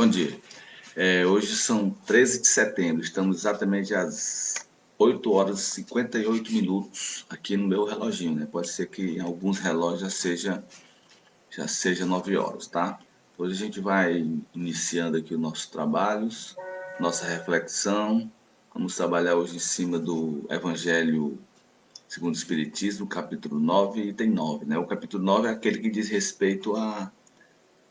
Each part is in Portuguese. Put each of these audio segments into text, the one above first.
Bom dia. Hoje são 13 de setembro, estamos exatamente às 8 horas e 58 minutos aqui no meu reloginho, né? Pode ser que em alguns relógios já seja 9 horas, tá? Hoje a gente vai iniciando aqui os nossos trabalhos, nossa reflexão. Vamos trabalhar hoje em cima do Evangelho segundo o Espiritismo, capítulo 9, item 9, né? O capítulo 9 é aquele que diz respeito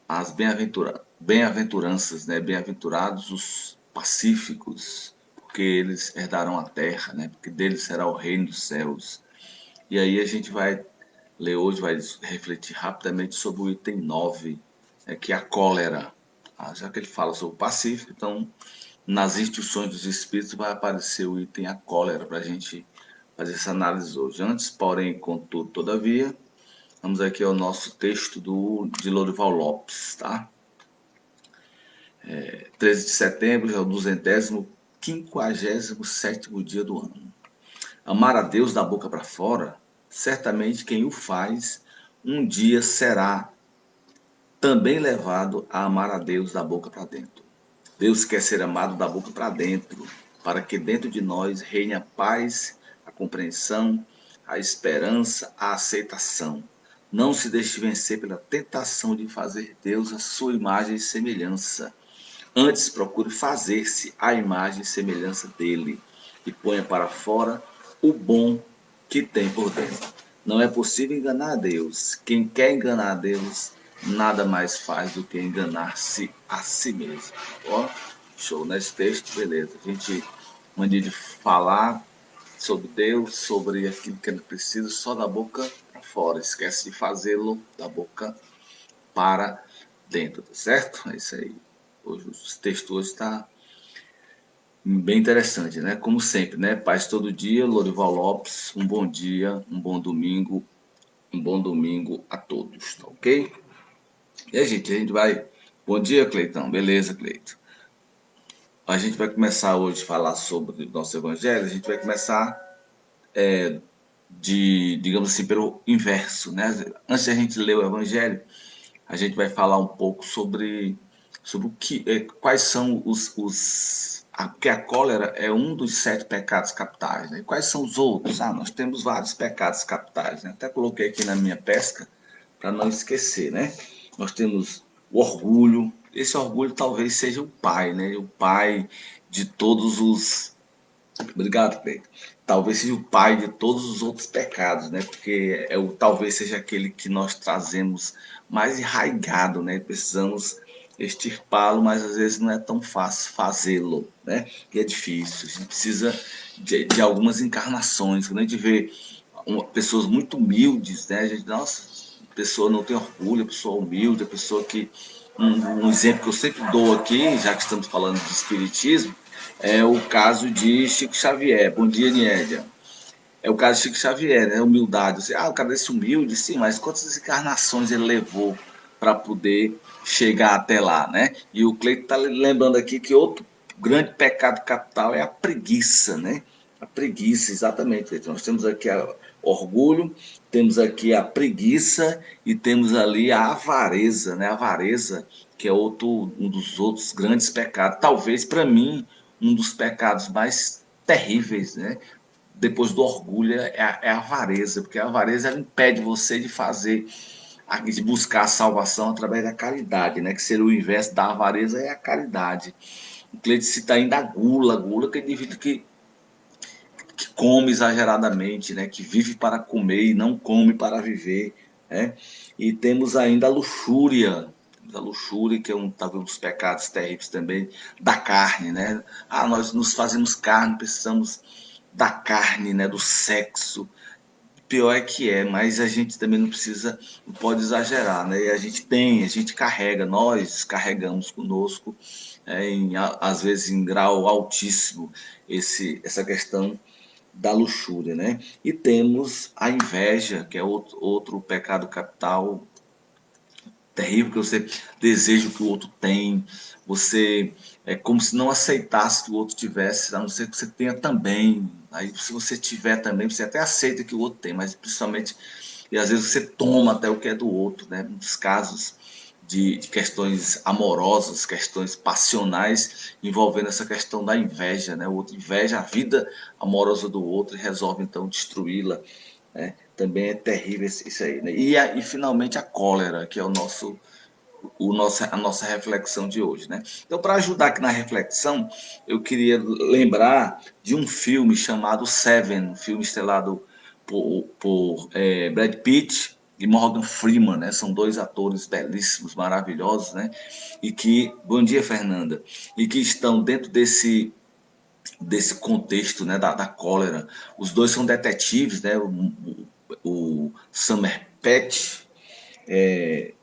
às bem-aventuranças, né? Bem-aventurados os pacíficos, porque eles herdarão a terra, né? Porque deles será o reino dos céus. E aí a gente vai ler hoje, vai refletir rapidamente sobre o item 9, que é a cólera. Já que ele fala sobre o pacífico, então nas instruções dos espíritos vai aparecer o item a cólera para a gente fazer essa análise hoje. Antes, porém, contudo, todavia, vamos aqui ao nosso texto de Lorival Lopes, tá? 13 de setembro é o 257º dia do ano. Amar a Deus da boca para fora, certamente quem o faz, um dia será também levado a amar a Deus da boca para dentro. Deus quer ser amado da boca para dentro, para que dentro de nós reine a paz, a compreensão, a esperança, a aceitação. Não se deixe vencer pela tentação de fazer Deus a sua imagem e semelhança. Antes procure fazer-se à imagem e semelhança dele e ponha para fora o bom que tem por dentro. Não é possível enganar a Deus. Quem quer enganar a Deus, nada mais faz do que enganar-se a si mesmo. Ó, show nesse texto, beleza. A gente manda de falar sobre Deus, sobre aquilo que ele precisa, só da boca para fora. Esquece de fazê-lo da boca para dentro, tá certo? É isso aí. Hoje o texto hoje está bem interessante, né? Como sempre, né? Paz todo dia, Lorival Lopes, um bom dia, um bom domingo a todos, tá ok? E aí, gente, a gente vai... Bom dia, Cleitão. Beleza, Cleito. A gente vai começar hoje a falar sobre o nosso evangelho, a gente vai começar digamos assim, pelo inverso, né? Antes de a gente ler o evangelho, a gente vai falar um pouco sobre o que, quais são porque a cólera é um dos 7 pecados capitais, né? E quais são os outros? Nós temos vários pecados capitais, né? Até coloquei aqui na minha pesca para não esquecer, né? Nós temos o orgulho. Esse orgulho talvez seja o pai, né? O pai de todos os... Obrigado, Cleiton. Talvez seja o pai de todos os outros pecados, né? Porque talvez seja aquele que nós trazemos mais enraigado, né? Precisamos extirpá-lo, mas às vezes não é tão fácil fazê-lo, né? E é difícil. A gente precisa de algumas encarnações. Quando a gente vê pessoas muito humildes, né? A gente, nossa, a pessoa não tem orgulho, a pessoa humilde, a pessoa que... Um exemplo que eu sempre dou aqui, já que estamos falando de espiritismo, é o caso de Chico Xavier. Bom dia, Niédia. É o caso de Chico Xavier, né? Humildade. O cara desse humilde, sim, mas quantas encarnações ele levou para poder chegar até lá, né? E o Cleiton está lembrando aqui que outro grande pecado capital é a preguiça, né? A preguiça, exatamente, Cleiton. Nós temos aqui o orgulho, temos aqui a preguiça e temos ali a avareza, né? A avareza, que é um dos outros grandes pecados. Talvez, para mim, um dos pecados mais terríveis, né? Depois do orgulho é a avareza, porque a avareza ela impede você de buscar a salvação através da caridade, né? Que seria o inverso da avareza é a caridade. O Cleiton cita ainda a gula que é indivíduo que come exageradamente, né? Que vive para comer e não come para viver, né? E temos ainda a luxúria, que é talvez um dos pecados terríveis também, da carne, né? Nós nos fazemos carne, precisamos da carne, né? Do sexo. Pior é que mas a gente também não pode exagerar, né? A gente carrega, nós carregamos conosco, às vezes em grau altíssimo, essa questão da luxúria, né? E temos a inveja, que é outro pecado capital terrível, que você deseja o que o outro tem, você é como se não aceitasse que o outro tivesse, a não ser que você tenha também. Aí se você tiver também, você até aceita que o outro tem, mas principalmente, e às vezes você toma até o que é do outro, né? Nos casos de questões amorosas, questões passionais, envolvendo essa questão da inveja, né? O outro inveja a vida amorosa do outro e resolve então destruí-la, né? Também é terrível isso aí, né? E finalmente a cólera, que é a nossa reflexão de hoje, né? Então, para ajudar aqui na reflexão, eu queria lembrar de um filme chamado Seven, um filme estrelado por Brad Pitt e Morgan Freeman, né? São dois atores belíssimos, maravilhosos, né? E que, bom dia, Fernanda, e que estão dentro desse contexto, né, da cólera. Os dois são detetives, né? O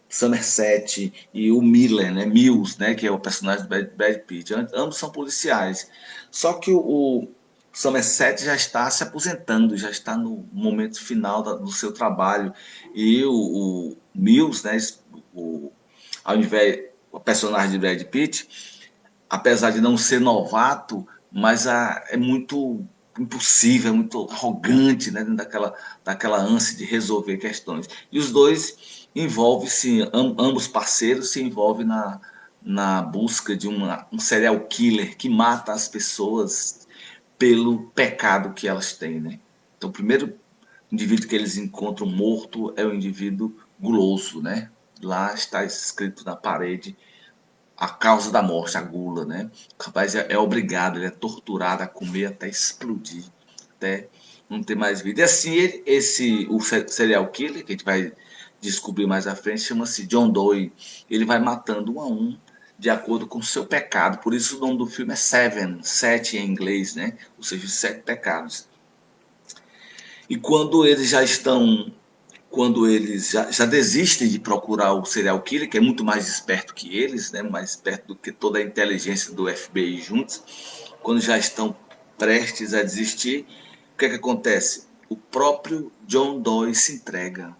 Somerset e o Miller, né, Mills, né, que é o personagem do Brad Pitt. Ambos são policiais. Só que o Somerset já está se aposentando, já está no momento final do seu trabalho. E o Mills, né, o, ao invés, o personagem de Brad Pitt, apesar de não ser novato, mas é muito impossível, é muito arrogante, né, daquela ânsia de resolver questões. E os dois envolvem-se, ambos parceiros se envolvem na busca de um serial killer que mata as pessoas pelo pecado que elas têm, né? Então, o primeiro indivíduo que eles encontram morto é o indivíduo guloso, né? Lá está escrito na parede a causa da morte, a gula, né? O rapaz é obrigado, ele é torturado a comer até explodir, até não ter mais vida. E assim, o serial killer, que a gente vai descobrir mais à frente, chama-se John Doe. Ele vai matando um a um, de acordo com o seu pecado. Por isso o nome do filme é Seven, sete em inglês, né? Ou seja, os sete pecados. E quando eles já desistem de procurar o serial killer, que é muito mais esperto que eles, né? Mais esperto do que toda a inteligência do FBI juntos, quando já estão prestes a desistir, o que é que acontece? O próprio John Doe se entrega.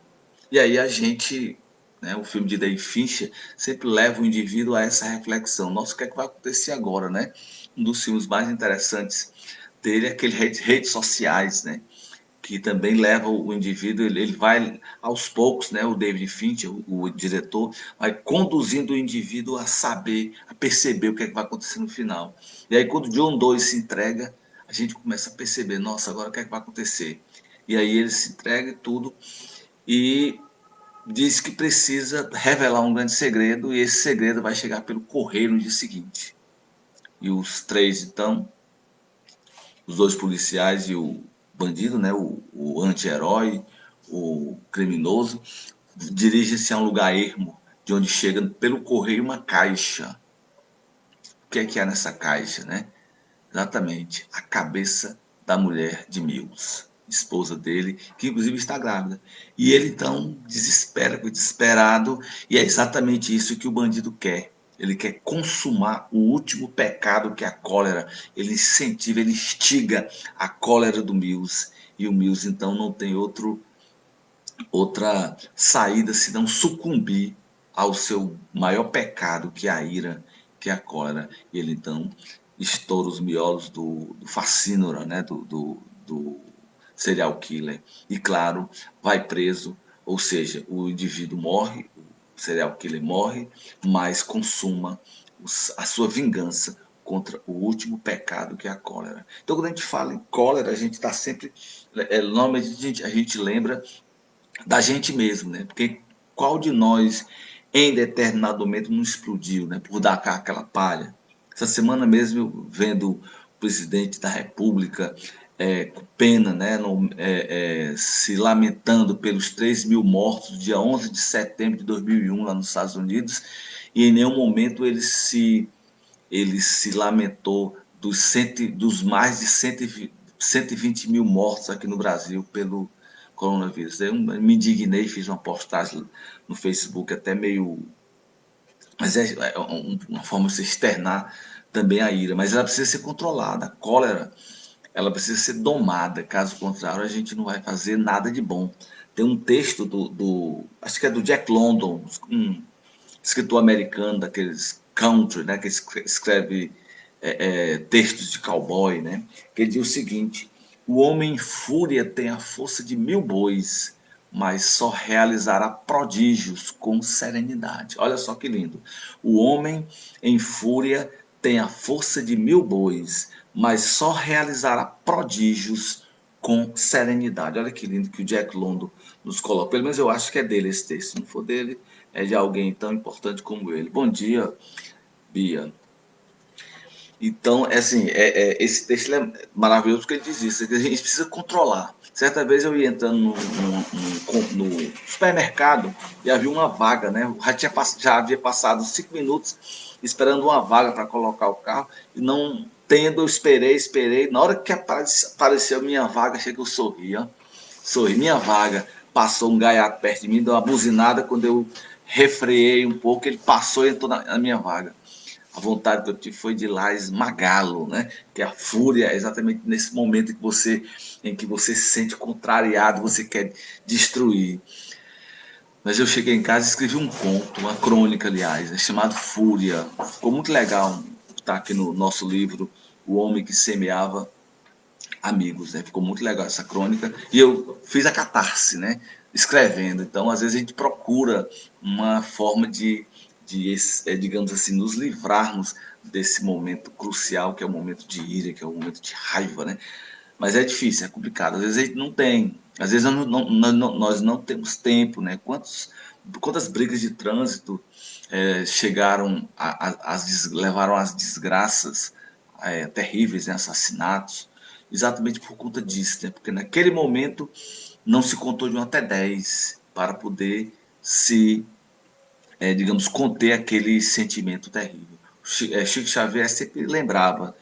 E aí a gente, né, o filme de David Fincher sempre leva o indivíduo a essa reflexão. Nossa, o que é que vai acontecer agora, né? Um dos filmes mais interessantes dele é aquele redes sociais, né? Que também leva o indivíduo, ele vai aos poucos, né, o David Fincher, o diretor, vai conduzindo o indivíduo a saber, a perceber o que é que vai acontecer no final. E aí quando o John Doe se entrega, a gente começa a perceber, nossa, agora o que é que vai acontecer? E aí ele se entrega e tudo, e diz que precisa revelar um grande segredo, e esse segredo vai chegar pelo correio no dia seguinte. E os três, então, os dois policiais e o bandido, né, o anti-herói, o criminoso, dirigem-se a um lugar ermo, de onde chega pelo correio uma caixa. O que há nessa caixa, né? Exatamente, a cabeça da mulher de Mills, esposa dele, que inclusive está grávida. E ele então desespera, desesperado, e é exatamente isso que o bandido quer. Ele quer consumar o último pecado, que é a cólera. Ele incentiva, ele instiga a cólera do Mills. E o Mills então não tem outra saída senão sucumbir ao seu maior pecado, que é a ira, que é a cólera. E ele então estoura os miolos do facínora, né, do serial killer. E claro, vai preso, ou seja, o indivíduo morre, o serial killer morre, mas consuma a sua vingança contra o último pecado, que é a cólera. Então, quando a gente fala em cólera, a gente está sempre, normalmente a gente lembra da gente mesmo, né? Porque qual de nós em determinado momento não explodiu, né? Por dar cá aquela palha. Essa semana mesmo eu vendo o presidente da República com pena, né? Se lamentando pelos 3.000 mortos do dia 11 de setembro de 2001 lá nos Estados Unidos, e em nenhum momento ele se lamentou dos mais de 120 mil mortos aqui no Brasil pelo coronavírus. Eu me indignei, fiz uma postagem no Facebook até meio. Mas é uma forma de se externar também a ira, mas ela precisa ser controlada. A cólera, ela precisa ser domada, caso contrário, a gente não vai fazer nada de bom. Tem um texto acho que é do Jack London, um escritor americano daqueles country, né, que escreve textos de cowboy, né, que ele diz o seguinte: o homem em fúria tem a força de 1000 bois, mas só realizará prodígios com serenidade. Olha só que lindo. O homem em fúria tem a força de 1000 bois, mas só realizará prodígios com serenidade. Olha que lindo que o Jack London nos coloca. Pelo menos eu acho que é dele esse texto. Se não for dele, é de alguém tão importante como ele. Bom dia, Bia. Então, é assim, esse texto é maravilhoso porque ele diz isso, que a gente precisa controlar. Certa vez eu ia entrando no supermercado e havia uma vaga, né? Já havia passado 5 minutos esperando uma vaga para colocar o carro e não tendo, eu esperei. Na hora que apareceu minha vaga, achei que eu sorria. Sorri, minha vaga. Passou um gaiato perto de mim, deu uma buzinada. Quando eu refreiei um pouco, ele passou e entrou na minha vaga. A vontade que eu tive foi de ir lá esmagá-lo, né? Que a fúria é exatamente nesse momento em que você se sente contrariado, você quer destruir. Mas eu cheguei em casa e escrevi um conto, uma crônica, aliás, chamado Fúria. Ficou muito legal, está aqui no nosso livro, O Homem que Semeava Amigos, né? Ficou muito legal essa crônica. E eu fiz a catarse, né? Escrevendo. Então, às vezes, a gente procura uma forma digamos assim, nos livrarmos desse momento crucial, que é o momento de ira, que é o momento de raiva, né? Mas é difícil, é complicado. Às vezes a gente não tem, às vezes nós não temos tempo, né? Quantas brigas de trânsito chegaram, levaram às desgraças terríveis, né? Assassinatos, exatamente por conta disso, né? Porque naquele momento não se contou de 1 até 10 para poder digamos, conter aquele sentimento terrível. Chico Xavier sempre lembrava,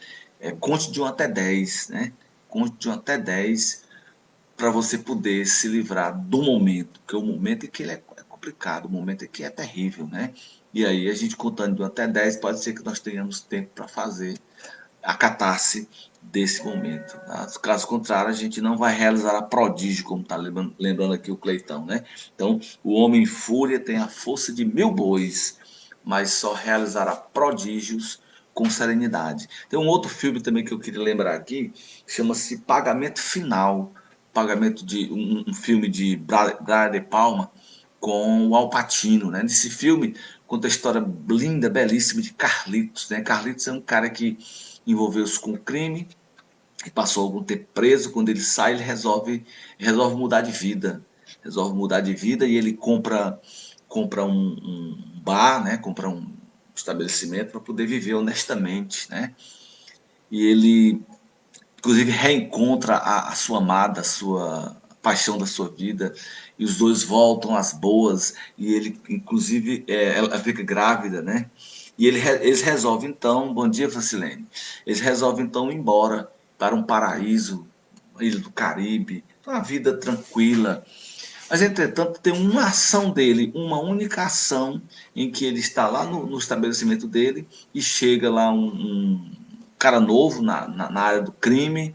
conte de 1 até 10, né? Conte de 1 até 10 para você poder se livrar do momento, porque o momento é que ele é complicado, o momento é que é terrível, né? E aí a gente contando de 1 até 10, pode ser que nós tenhamos tempo para fazer a catarse desse momento. Tá? Caso contrário, a gente não vai realizar a prodígio, como está lembrando aqui o Cleitão, né? Então, o homem em fúria tem a força de 1000 bois, mas só realizará prodígios com serenidade. Tem um outro filme também que eu queria lembrar aqui, chama-se Pagamento Final, um filme de Brian De Palma com o Al Pacino, né? Nesse filme conta a história linda, belíssima de Carlitos, né? Carlitos é um cara que envolveu-se com o crime e passou algum tempo preso. Quando ele sai, ele resolve mudar de vida. Resolve mudar de vida e ele compra um bar, né? Compra um estabelecimento para poder viver honestamente, né? E ele, inclusive, reencontra a sua amada, a sua paixão da sua vida, e os dois voltam às boas, e ele, inclusive, ela fica grávida, né? E eles resolvem então, bom dia, Francilene, eles resolvem então ir embora para um paraíso, uma ilha do Caribe, uma vida tranquila. Mas, entretanto, tem uma ação dele, uma única ação, em que ele está lá no estabelecimento dele e chega lá um cara novo na área do crime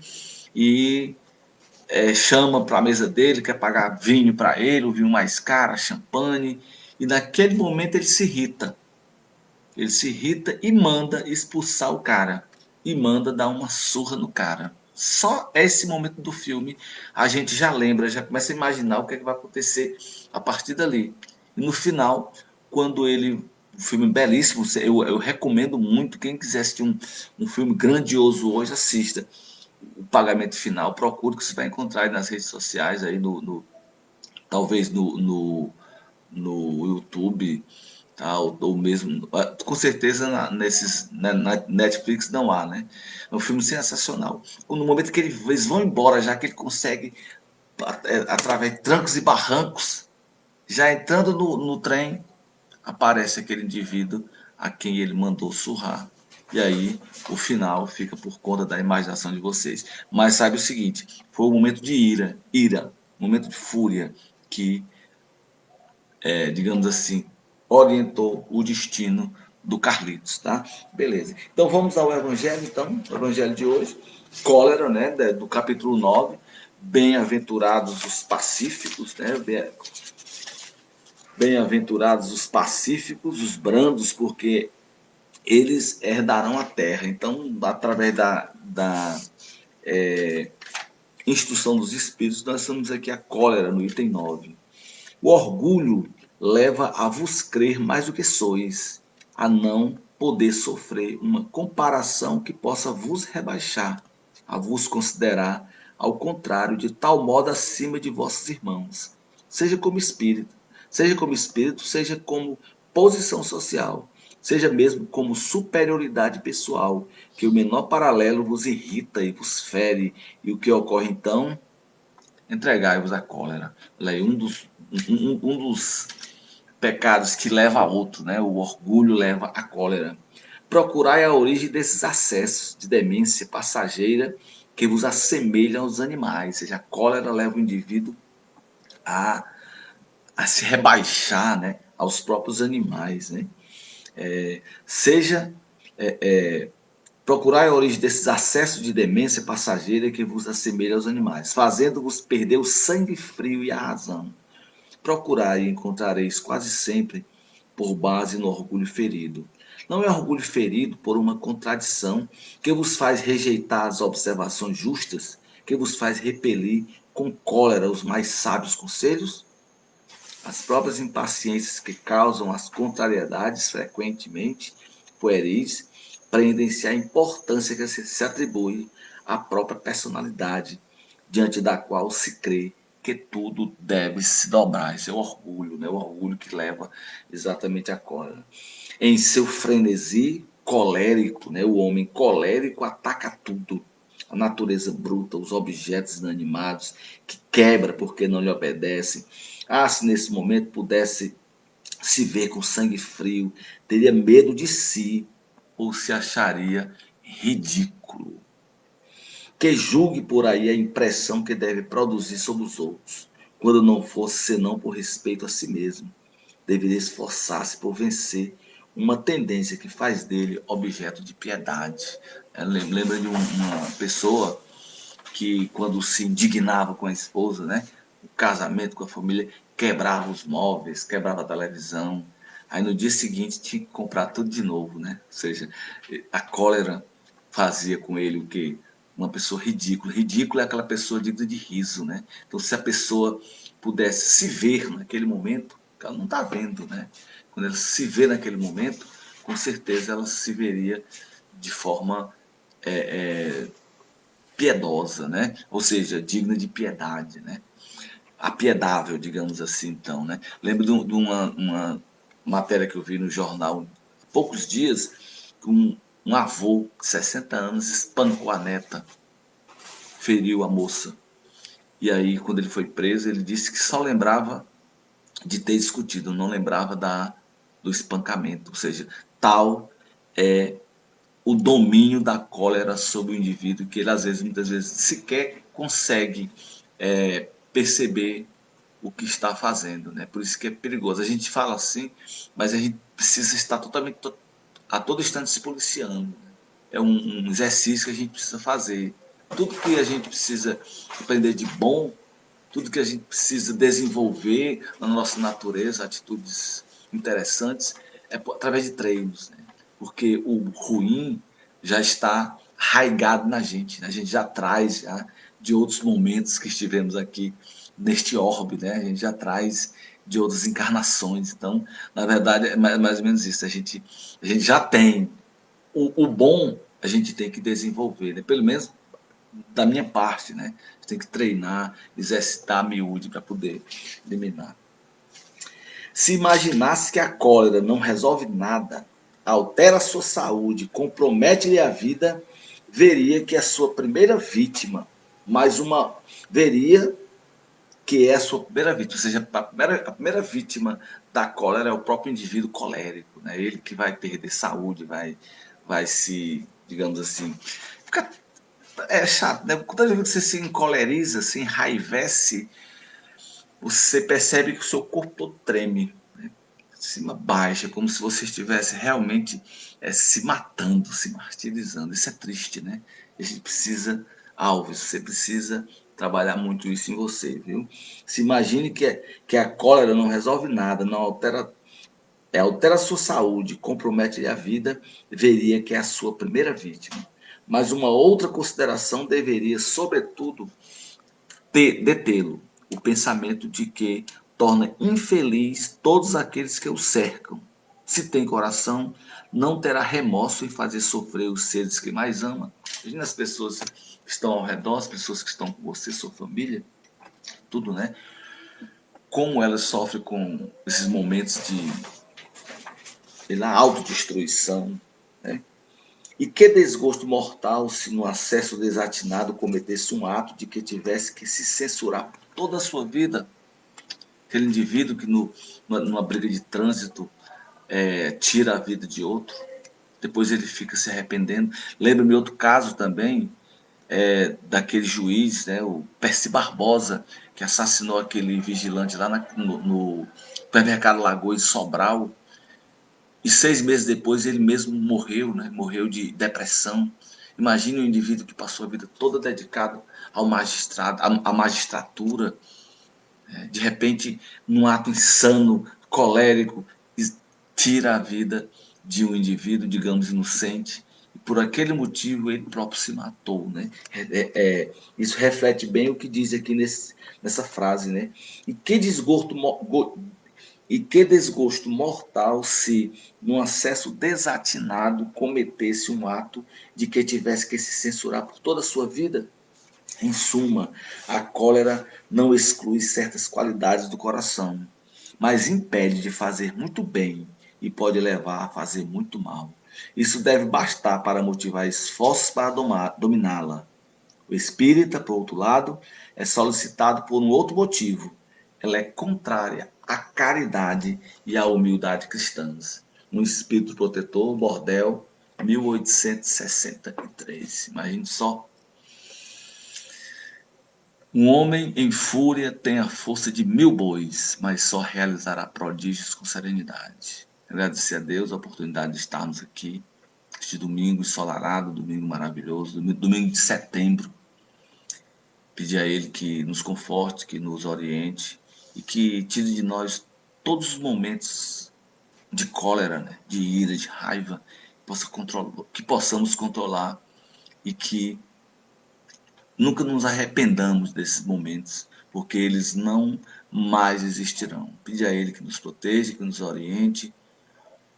e chama para a mesa dele, quer pagar vinho para ele, o vinho mais caro, champanhe, e naquele momento ele se irrita. Ele se irrita e manda expulsar o cara. E manda dar uma surra no cara. Só esse momento do filme a gente já lembra, já começa a imaginar o que, é que vai acontecer a partir dali. E no final, quando ele. Um filme belíssimo, eu recomendo muito. Quem quiser assistir um filme grandioso hoje, assista. O Pagamento Final, procure que você vai encontrar aí nas redes sociais, aí talvez no YouTube, tá? Ou mesmo, com certeza na Netflix não há, né? É um filme sensacional. No momento que eles vão embora, já que ele consegue, através de trancos e barrancos, já entrando no trem, aparece aquele indivíduo a quem ele mandou surrar. E aí o final fica por conta da imaginação de vocês. Mas sabe o seguinte, foi um momento de ira, um momento de fúria que digamos assim, orientou o destino do Carlitos, tá? Beleza. Então vamos ao Evangelho, então, o Evangelho de hoje, cólera, né, do capítulo 9, bem-aventurados os pacíficos, né, bem-aventurados os pacíficos, os brandos, porque eles herdarão a terra. Então, através da instrução dos Espíritos, nós estamos aqui a cólera no item 9. O orgulho leva a vos crer mais do que sois, a não poder sofrer uma comparação que possa vos rebaixar, a vos considerar, ao contrário, de tal modo acima de vossos irmãos. Seja como espírito, seja como posição social, seja mesmo como superioridade pessoal, que o menor paralelo vos irrita e vos fere, e o que ocorre então? Entregai-vos à cólera. Um dos pecados que leva a outro, né? O orgulho leva à cólera. Procurai a origem desses acessos de demência passageira que vos assemelham aos animais. Ou seja, a cólera leva o indivíduo a, a se rebaixar, né? Aos próprios animais, né? Seja procurai a origem desses acessos de demência passageira que vos assemelha aos animais, fazendo-vos perder o sangue frio e a razão. Procurai e encontrareis quase sempre por base no orgulho ferido. Não é orgulho ferido por uma contradição que vos faz rejeitar as observações justas, que vos faz repelir com cólera os mais sábios conselhos? As próprias impaciências que causam as contrariedades frequentemente pueris prendem-se à importância que se atribui à própria personalidade, diante da qual se crê que tudo deve se dobrar. Esse é o orgulho, né? O orgulho que leva exatamente à cólera. Em seu frenesi colérico, né? O homem colérico ataca tudo. A natureza bruta, os objetos inanimados, que quebra porque não lhe obedecem. Ah, se nesse momento pudesse se ver com sangue frio, teria medo de si ou se acharia ridículo. Que julgue por aí a impressão que deve produzir sobre os outros, quando não fosse senão por respeito a si mesmo. Deveria esforçar-se por vencer uma tendência que faz dele objeto de piedade. Lembra de uma pessoa que, quando se indignava com a esposa, né, o casamento com a família, quebrava os móveis, quebrava a televisão. Aí no dia seguinte tinha que comprar tudo de novo, né? Ou seja, a cólera fazia com ele o quê? Uma pessoa ridícula. Ridícula é aquela pessoa digna de riso, né? Então, se a pessoa pudesse se ver naquele momento, ela não está vendo, né? Quando ela se vê naquele momento, com certeza ela se veria de forma piedosa, né? Ou seja, digna de piedade, né? Apiedável, digamos assim, então, né? Lembro de uma matéria que eu vi no jornal há poucos dias, um avô de 60 anos espancou a neta, feriu a moça. E aí, quando ele foi preso, ele disse que só lembrava de ter discutido, não lembrava do espancamento. Ou seja, tal é o domínio da cólera sobre o indivíduo, que ele às vezes, muitas vezes, sequer consegue perceber o que está fazendo, né? Por isso que é perigoso. A gente fala assim, mas a gente precisa estar totalmente, a todo instante se policiando. É um exercício que a gente precisa fazer. Tudo que a gente precisa aprender de bom, tudo que a gente precisa desenvolver na nossa natureza, atitudes interessantes, é através de treinos, né? Porque o ruim já está arraigado na gente, né? A gente já traz já de outros momentos que estivemos aqui neste orbe, né? A gente já traz de outras encarnações. Então, na verdade, é mais ou menos isso. A gente já tem o bom, a gente tem que desenvolver, né? Pelo menos da minha parte, né? Você tem que treinar, exercitar a miúde para poder eliminar. Se imaginasse que a cólera não resolve nada, altera a sua saúde, compromete-lhe a vida, veria que é a sua primeira vítima, mais uma veria que é a sua primeira vítima, ou seja, a primeira vítima da cólera é o próprio indivíduo colérico, né? Ele que vai perder saúde, vai se, digamos assim, fica chato, né? Toda vez que você se encoleriza, se enraivece, você percebe que o seu corpo todo treme, né? Cima baixa, como se você estivesse realmente se matando, se martirizando. Isso é triste, né? A gente precisa, Alves, você precisa trabalhar muito isso em você, viu? Se imagine que a cólera não resolve nada, não altera a sua saúde, compromete a vida, veria que é a sua primeira vítima. Mas uma outra consideração deveria, sobretudo, detê-lo. O pensamento de que torna infeliz todos aqueles que o cercam. Se tem coração, não terá remorso em fazer sofrer os seres que mais ama. Imagina as pessoas que estão ao redor, as pessoas que estão com você, sua família, tudo, né? Como elas sofrem com esses momentos de, sei lá, autodestruição, né? E que desgosto mortal se no acesso desatinado cometesse um ato de que tivesse que se censurar por toda a sua vida. Aquele indivíduo que numa briga de trânsito tira a vida de outro, depois ele fica se arrependendo. Lembro-me outro caso também, daquele juiz, né, o Percy Barbosa, que assassinou aquele vigilante lá no supermercado Lagoa, em Sobral, e 6 meses depois ele mesmo morreu, né, morreu de depressão. Imagine um indivíduo que passou a vida toda dedicado ao magistrado, à magistratura, de repente, num ato insano, colérico, tira a vida de um indivíduo, digamos, inocente, e por aquele motivo ele próprio se matou, né? Isso reflete bem o que diz aqui nessa frase, né? E que desgosto mortal se, num acesso desatinado, cometesse um ato de que tivesse que se censurar por toda a sua vida. Em suma, a cólera não exclui certas qualidades do coração, mas impede de fazer muito bem e pode levar a fazer muito mal. Isso deve bastar para motivar esforços para dominá-la. O espírita, por outro lado, é solicitado por um outro motivo. Ela é contrária à caridade e à humildade cristãs. Um espírito protetor, Bordel, 1863. Imagine só. Um homem em fúria tem a força de 1000 bois, mas só realizará prodígios com serenidade. Agradecer a Deus a oportunidade de estarmos aqui, este domingo ensolarado, domingo maravilhoso, domingo de setembro. Pedir a Ele que nos conforte, que nos oriente e que tire de nós todos os momentos de cólera, né, de ira, de raiva, que possamos controlar e que nunca nos arrependamos desses momentos, porque eles não mais existirão. Pedir a Ele que nos proteja, que nos oriente,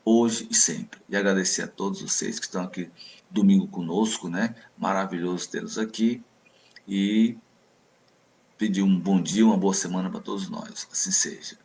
hoje e sempre. E agradecer a todos vocês que estão aqui domingo conosco, né? Maravilhoso tê-los aqui. E pedir um bom dia, uma boa semana para todos nós. Assim seja.